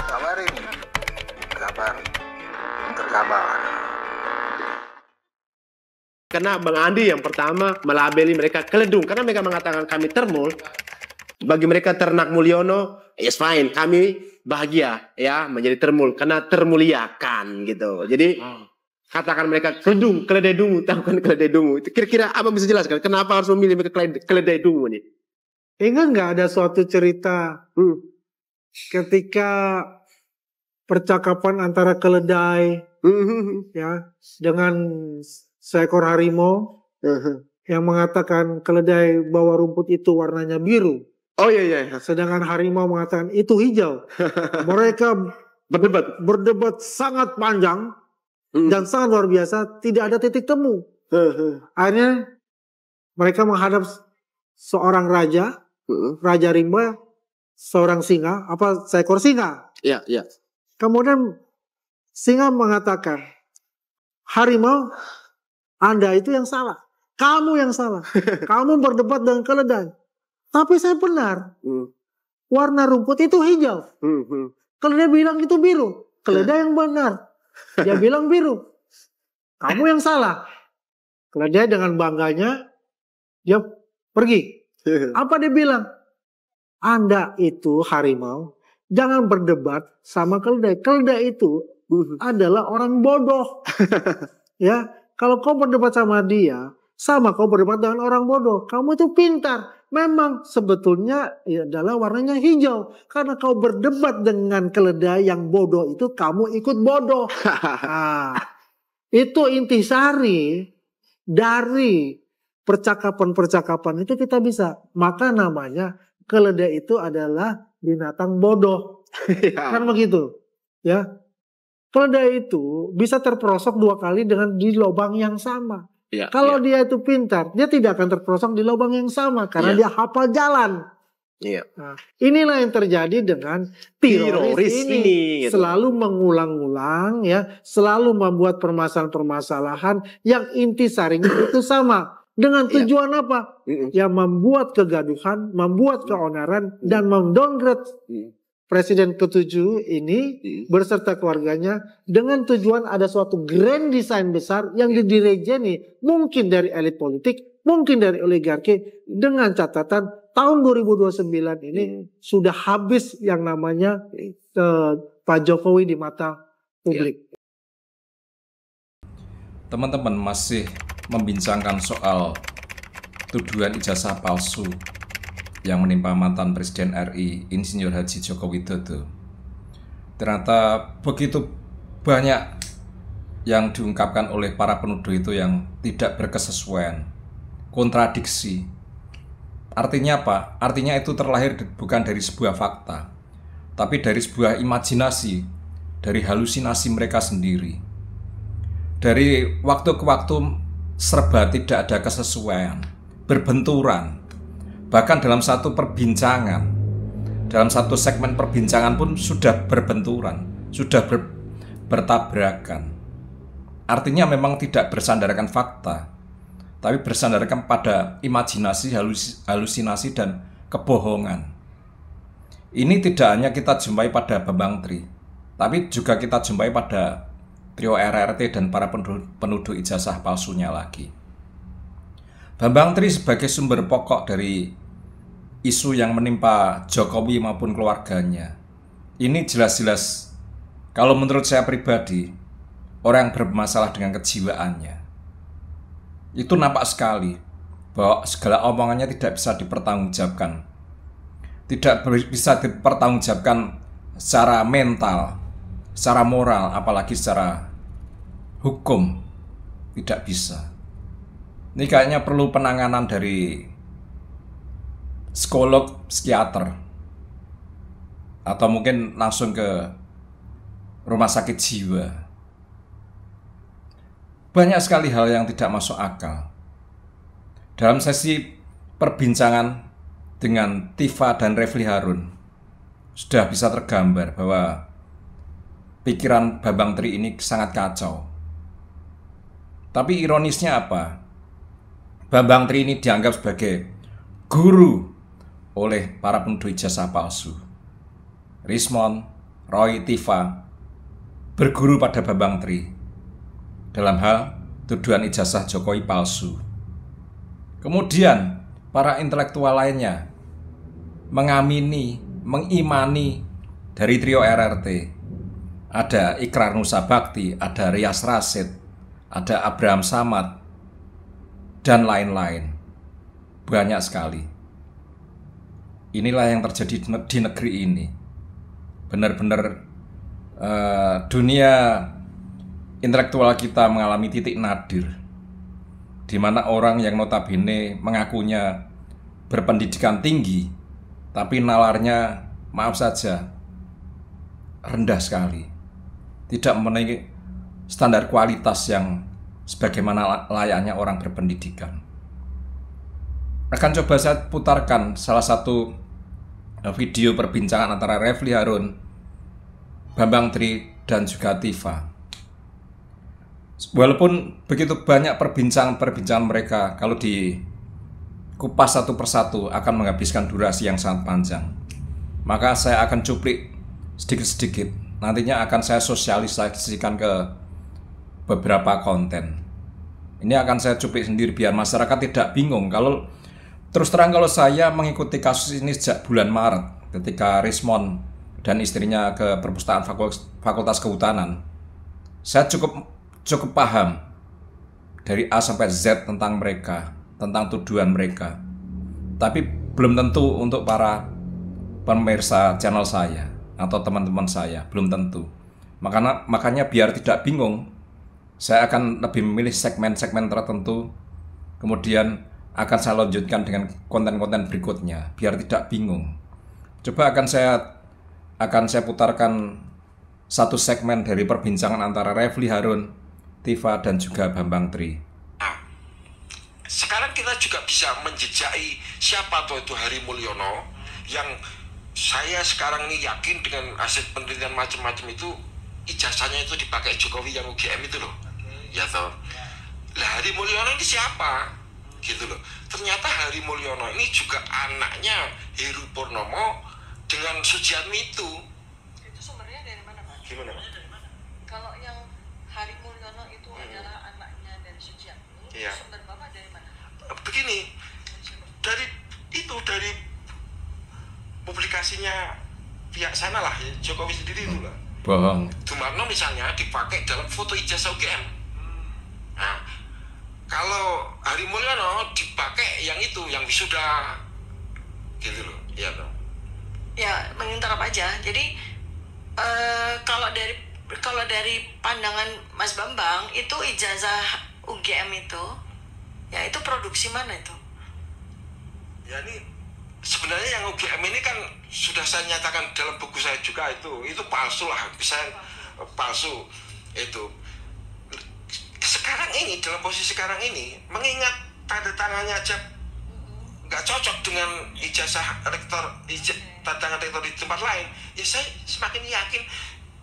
Kabarin. Kabar. Terkabar. Karena Bang Andi yang pertama melabeli mereka keledung. Karena mereka mengatakan kami termul. Bagi mereka ternak Mulyono, yes fine. Kami bahagia ya menjadi termul. Karena termuliakan gitu. Jadi katakan mereka keledung, keledai dungu. Tahu kan keledai dungu. Itu kira-kira apa bisa jelaskan? Kenapa harus memilih mereka keledai dungu nih? Nggak ada suatu cerita ketika percakapan antara keledai ya dengan seekor harimau yang mengatakan keledai bawa rumput itu warnanya biru. Oh iya. Sedangkan harimau mengatakan itu hijau. Mereka berdebat sangat panjang dan sangat luar biasa. Tidak ada titik temu. Akhirnya mereka menghadap seorang raja, Raja Rimba, seorang singa, seekor singa. Iya. Kemudian singa mengatakan, harimau, Anda itu yang salah. Kamu yang salah. Kamu berdebat dengan keledai. Tapi saya benar. Warna rumput itu hijau. Keledai bilang itu biru. Keledai yang benar. Dia bilang biru. Kamu yang salah. Keledai dengan bangganya, dia pergi. Apa dia bilang? Anda itu harimau, jangan berdebat sama keledai. Keledai itu adalah orang bodoh. Ya, kalau kau berdebat sama dia, sama kau berdebat dengan orang bodoh. Kamu itu pintar. Memang sebetulnya adalah warnanya hijau. Karena kau berdebat dengan keledai yang bodoh itu, kamu ikut bodoh. Nah, itu intisari dari percakapan-percakapan itu kita bisa. Maka namanya keledai itu adalah binatang bodoh. Kan begitu. Ya. Keledai itu bisa terperosok 2 kali di lubang yang sama. Kalau dia itu pintar, dia tidak akan terperosok di lubang yang sama. Karena dia hafal jalan. Nah, inilah yang terjadi dengan teroris ini gitu. Selalu mengulang-ulang ya. Selalu membuat permasalahan-permasalahan yang intisarinya itu sama. Dengan tujuan apa? Ya membuat kegaduhan, membuat keonaran, dan mendowngrade Presiden ke-7 ini berserta keluarganya dengan tujuan ada suatu grand design besar yang didirejeni mungkin dari elit politik, mungkin dari oligarki, dengan catatan tahun 2029 ini sudah habis yang namanya Pak Jokowi di mata publik. Teman-teman masih membincangkan soal tuduhan ijazah palsu yang menimpa mantan Presiden RI Insinyur Haji Joko Widodo. Ternyata begitu banyak yang diungkapkan oleh para penuduh itu yang tidak berkesesuaian, kontradiksi. Artinya apa? Artinya itu terlahir bukan dari sebuah fakta, tapi dari sebuah imajinasi, dari halusinasi mereka sendiri. Dari waktu ke waktu serba tidak ada kesesuaian, berbenturan. Bahkan dalam satu perbincangan, dalam satu segmen perbincangan pun sudah berbenturan, sudah bertabrakan. Artinya memang tidak bersandarkan fakta, tapi bersandarkan pada imajinasi, halusinasi, dan kebohongan. Ini tidak hanya kita jumpai pada Bambang Tri, tapi juga kita jumpai pada trio RRT dan para penuduh ijazah palsunya lagi. Bambang Tri sebagai sumber pokok dari isu yang menimpa Jokowi maupun keluarganya. Ini jelas-jelas, kalau menurut saya pribadi, orang yang bermasalah dengan kejiwaannya. Itu nampak sekali bahwa segala omongannya tidak bisa dipertanggungjawabkan. Tidak bisa dipertanggungjawabkan secara mental, secara moral, apalagi secara hukum. Tidak bisa. Ini kayaknya perlu penanganan dari psikolog, psikiater, atau mungkin langsung ke rumah sakit jiwa. Banyak sekali hal yang tidak masuk akal. Dalam sesi perbincangan dengan Tifa dan Refli Harun, sudah bisa tergambar bahwa pikiran Bambang Tri ini sangat kacau. Tapi ironisnya apa? Bambang Tri ini dianggap sebagai guru oleh para penuduh ijazah palsu. Rismond, Roy, Tiva berguru pada Bambang Tri dalam hal tuduhan ijazah Jokowi palsu. Kemudian para intelektual lainnya mengamini, mengimani dari trio RRT. Ada Ikrar Nusa Bakti, ada Rias Rasid, ada Abraham Samad, dan lain-lain. Banyak sekali. Inilah yang terjadi di negeri ini. Benar-benar dunia intelektual kita mengalami titik nadir, di mana orang yang notabene mengakunya berpendidikan tinggi, tapi nalarnya, maaf saja, rendah sekali. Tidak memenuhi standar kualitas yang sebagaimana layaknya orang berpendidikan. Akan coba saya putarkan salah satu video perbincangan antara Refli Harun, Bambang Tri, dan juga Tiva. Walaupun begitu banyak perbincangan mereka, kalau dikupas satu persatu akan menghabiskan durasi yang sangat panjang. Maka saya akan cuplik sedikit-sedikit. Nantinya akan saya sosialisasikan ke beberapa konten. Ini akan saya cuplik sendiri biar masyarakat tidak bingung. Kalau terus terang, kalau saya mengikuti kasus ini sejak bulan Maret ketika Rismond dan istrinya ke perpustakaan Fakultas Kehutanan, saya cukup paham dari A sampai Z tentang mereka, tentang tuduhan mereka. Tapi belum tentu untuk para pemirsa channel saya atau teman-teman saya, belum tentu. Makanya biar tidak bingung, saya akan lebih memilih segmen-segmen tertentu, kemudian akan saya lanjutkan dengan konten-konten berikutnya, biar tidak bingung. Coba akan saya putarkan satu segmen dari perbincangan antara Refli Harun, Tiva, dan juga Bambang Tri. Nah, sekarang kita juga bisa menjejaki siapa tuh itu Hari Mulyono, yang saya sekarang ini yakin dengan hasil penelitian macam-macam itu ijazahnya itu dipakai Jokowi yang UGM itu loh. Ya toh. Lah Hari Mulyono ini siapa? Gitu loh. Ternyata Hari Mulyono ini juga anaknya Heru Purnomo dengan Sujiatmi itu. Itu sumbernya dari mana, Pak? Gimana, Pak? Kalau yang Hari Mulyono itu adalah anaknya dari Sujiatmi, Iya. sumber Bapak dari mana? Begini, dari publikasinya pihak sana lah, ya, Jokowi sendiri itu lah. Bohong. Sumarno misalnya dipakai dalam foto ijazah UGM. Nah, kalau Hari Mulyono dipakai yang itu, yang wisuda, gitu loh, iya dong. Ya, mengintip aja. Jadi kalau dari pandangan Mas Bambang itu ijazah UGM itu, ya itu produksi mana itu? Ya ini sebenarnya yang UGM ini kan sudah saya nyatakan dalam buku saya juga, itu palsu lah, bisa palsu itu. Sekarang ini, dalam posisi sekarang ini, mengingat tanda tangannya aja nggak cocok dengan ijazah rektor, tanda tangan rektor di tempat lain, ya saya semakin yakin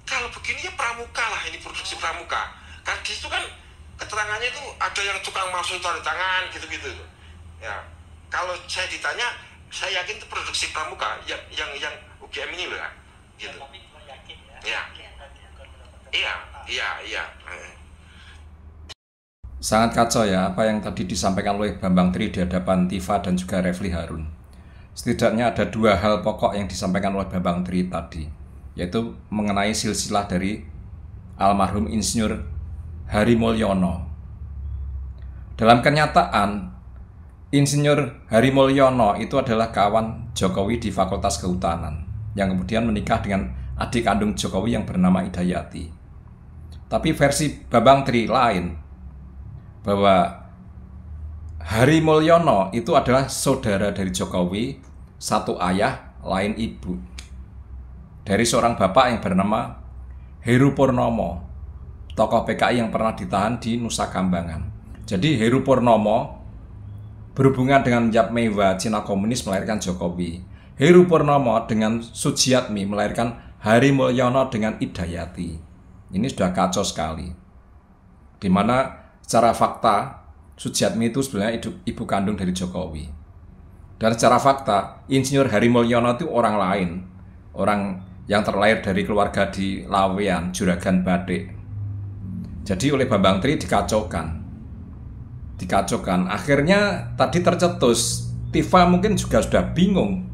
kalau begini ya pramuka lah, ini produksi pramuka. Kan di situ kan keterangannya itu ada yang tukang masuk tanda tangan gitu-gitu. Ya, kalau saya ditanya, saya yakin itu produksi pramuka yang UGM ini loh, gitu. Ya. Iya. Sangat kacau ya apa yang tadi disampaikan oleh Bambang Tri di hadapan Tiva dan juga Refli Harun. Setidaknya ada dua hal pokok yang disampaikan oleh Bambang Tri tadi, yaitu mengenai silsilah dari almarhum Insinyur Hari Mulyono. Dalam kenyataan, Insinyur Hari Mulyono itu adalah kawan Jokowi di Fakultas Kehutanan, yang kemudian menikah dengan adik kandung Jokowi yang bernama Idayati. Tapi versi Bambang Tri lain, bahwa Hari Mulyono itu adalah saudara dari Jokowi, satu ayah, lain ibu, dari seorang bapak yang bernama Heru Purnomo, tokoh PKI yang pernah ditahan di Nusa Kambangan. Jadi Heru Purnomo berhubungan dengan Yatmewa Cina Komunis melahirkan Jokowi. Heru Purnomo dengan Sujiatmi melahirkan Hari Mulyono dengan Idayati. Ini sudah kacau sekali. Dimana secara fakta, Sujiatmi itu sebenarnya ibu kandung dari Jokowi. Dan secara fakta, Insinyur Hari Mulyono itu orang lain, orang yang terlahir dari keluarga di Lawean, Juragan Batik. Jadi oleh Bambang Tri dikacaukan. Akhirnya tadi tercetus. Tifa mungkin juga sudah bingung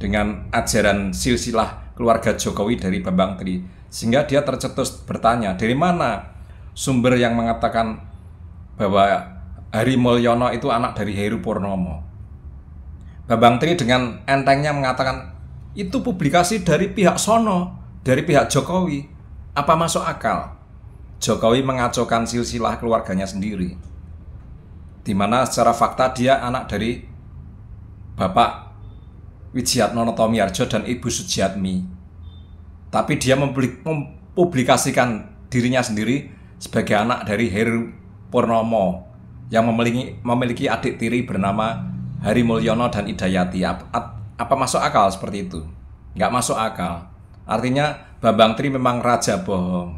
dengan ajaran silsilah keluarga Jokowi dari Bambang Tri, sehingga dia tercetus bertanya, dari mana sumber yang mengatakan bahwa Hari Mulyono itu anak dari Heru Purnomo. Bambang Tri dengan entengnya mengatakan, itu publikasi dari pihak sono, dari pihak Jokowi. Apa masuk akal? Jokowi mengacaukan silsilah keluarganya sendiri, di mana secara fakta dia anak dari Bapak Wijiatno Notomiarjo dan Ibu Sujiatmi. Tapi dia mempublikasikan dirinya sendiri sebagai anak dari Heru Purnomo yang memiliki adik tiri bernama Hari Mulyono dan Idayati. Apa masuk akal seperti itu? Nggak masuk akal. Artinya Bambang Tri memang raja bohong.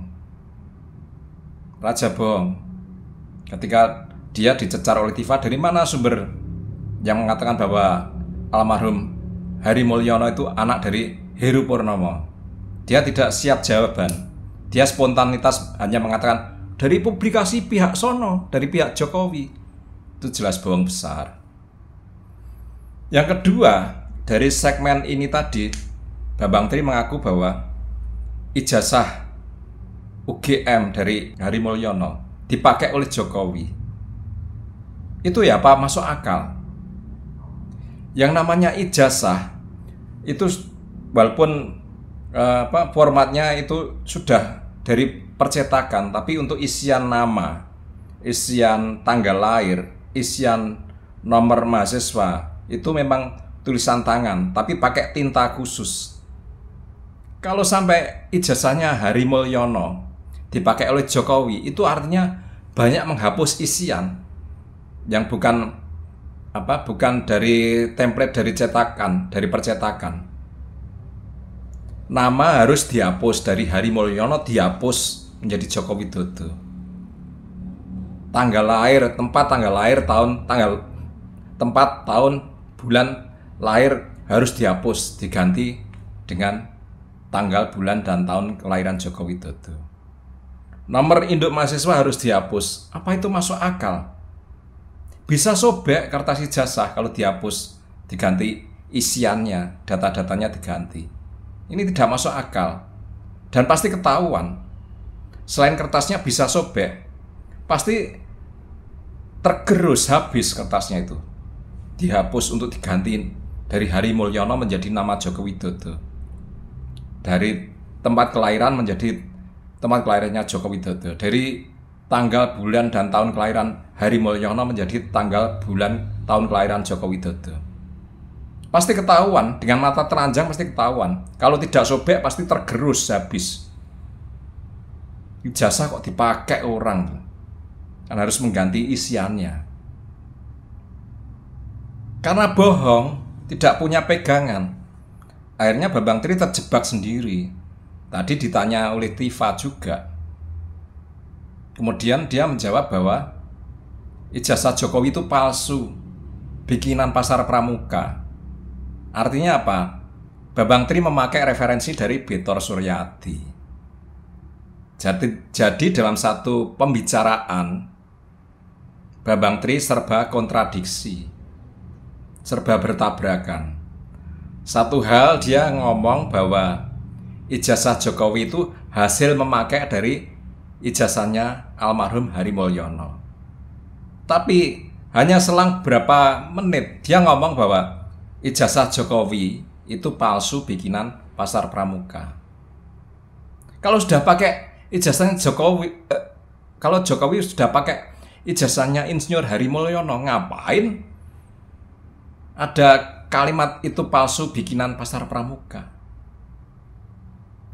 Raja bohong. Ketika dia dicecar oleh Tifa, dari mana sumber yang mengatakan bahwa almarhum Hari Mulyono itu anak dari Heru Purnomo? Dia tidak siap jawaban. Dia spontanitas hanya mengatakan dari publikasi pihak sono, dari pihak Jokowi. Itu jelas bohong besar. Yang kedua, dari segmen ini tadi, Bambang Tri mengaku bahwa ijazah UGM dari Hari Mulyono dipakai oleh Jokowi. Itu ya apa masuk akal? Yang namanya ijazah itu walaupun formatnya itu sudah dari percetakan, tapi untuk isian nama, isian tanggal lahir, isian nomor mahasiswa itu memang tulisan tangan, tapi pakai tinta khusus. Kalau sampai ijazahnya Hari Mulyono dipakai oleh Jokowi, itu artinya banyak menghapus isian yang bukan dari template dari cetakan, dari percetakan. Nama harus dihapus, dari Hari Mulyono dihapus menjadi Joko Widodo. Tanggal lahir, tempat tahun, bulan lahir harus dihapus, diganti dengan tanggal, bulan, dan tahun kelahiran Joko Widodo. Nomor induk mahasiswa harus dihapus. Apa itu masuk akal? Bisa sobek kertas ijazah kalau dihapus, diganti isiannya, data-datanya diganti. Ini tidak masuk akal. Dan pasti ketahuan. Selain kertasnya bisa sobek, pasti tergerus habis kertasnya itu. Dihapus untuk diganti dari Hari Mulyono menjadi nama Joko Widodo. Dari tempat kelahiran menjadi tempat kelahirannya Joko Widodo. Dari tanggal, bulan, dan tahun kelahiran Hari Mulyono menjadi tanggal, bulan, tahun kelahiran Joko Widodo. Pasti ketahuan, dengan mata telanjang pasti ketahuan. Kalau tidak sobek pasti tergerus habis. Ijazah kok dipakai orang, kan harus mengganti isiannya. Karena bohong, tidak punya pegangan, akhirnya Bambang Tri terjebak sendiri. Tadi ditanya oleh Tifa juga. Kemudian dia menjawab bahwa ijazah Jokowi itu palsu, bikinan Pasar Pramuka. Artinya apa? Bambang Tri memakai referensi dari Betor Suryadi. Jadi dalam satu pembicaraan, Bambang Tri serba kontradiksi, serba bertabrakan. Satu hal dia ngomong bahwa ijazah Jokowi itu hasil memakai dari ijazahnya almarhum Hari Mulyono. Tapi hanya selang berapa menit dia ngomong bahwa ijazah Jokowi itu palsu, bikinan Pasar Pramuka. Kalau sudah pakai ijazahnya Jokowi, kalau Jokowi sudah pakai ijazahnya Insinyur Hari Mulyono, ngapain ada kalimat itu palsu, bikinan Pasar Pramuka?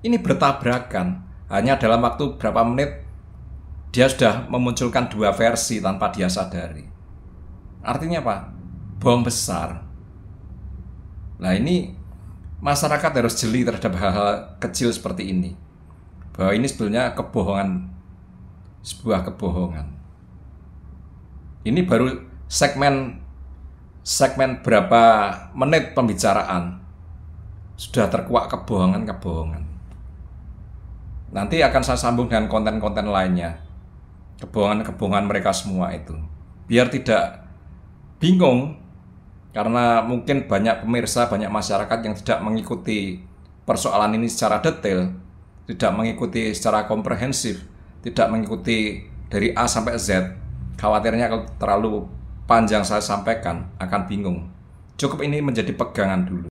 Ini bertabrakan. Hanya dalam waktu berapa menit dia sudah memunculkan dua versi tanpa dia sadari. Artinya apa? Bohong besar. Nah, ini masyarakat harus jeli terhadap hal-hal kecil seperti ini. Bahwa ini sebenarnya kebohongan, sebuah kebohongan. Ini baru segmen berapa menit pembicaraan sudah terkuak kebohongan-kebohongan. Nanti akan saya sambung dengan konten-konten lainnya, kebohongan-kebohongan mereka semua itu, biar tidak bingung. Karena mungkin banyak pemirsa, banyak masyarakat yang tidak mengikuti persoalan ini secara detail, tidak mengikuti secara komprehensif, tidak mengikuti dari A sampai Z. Khawatirnya kalau terlalu panjang saya sampaikan akan bingung. Cukup ini menjadi pegangan dulu.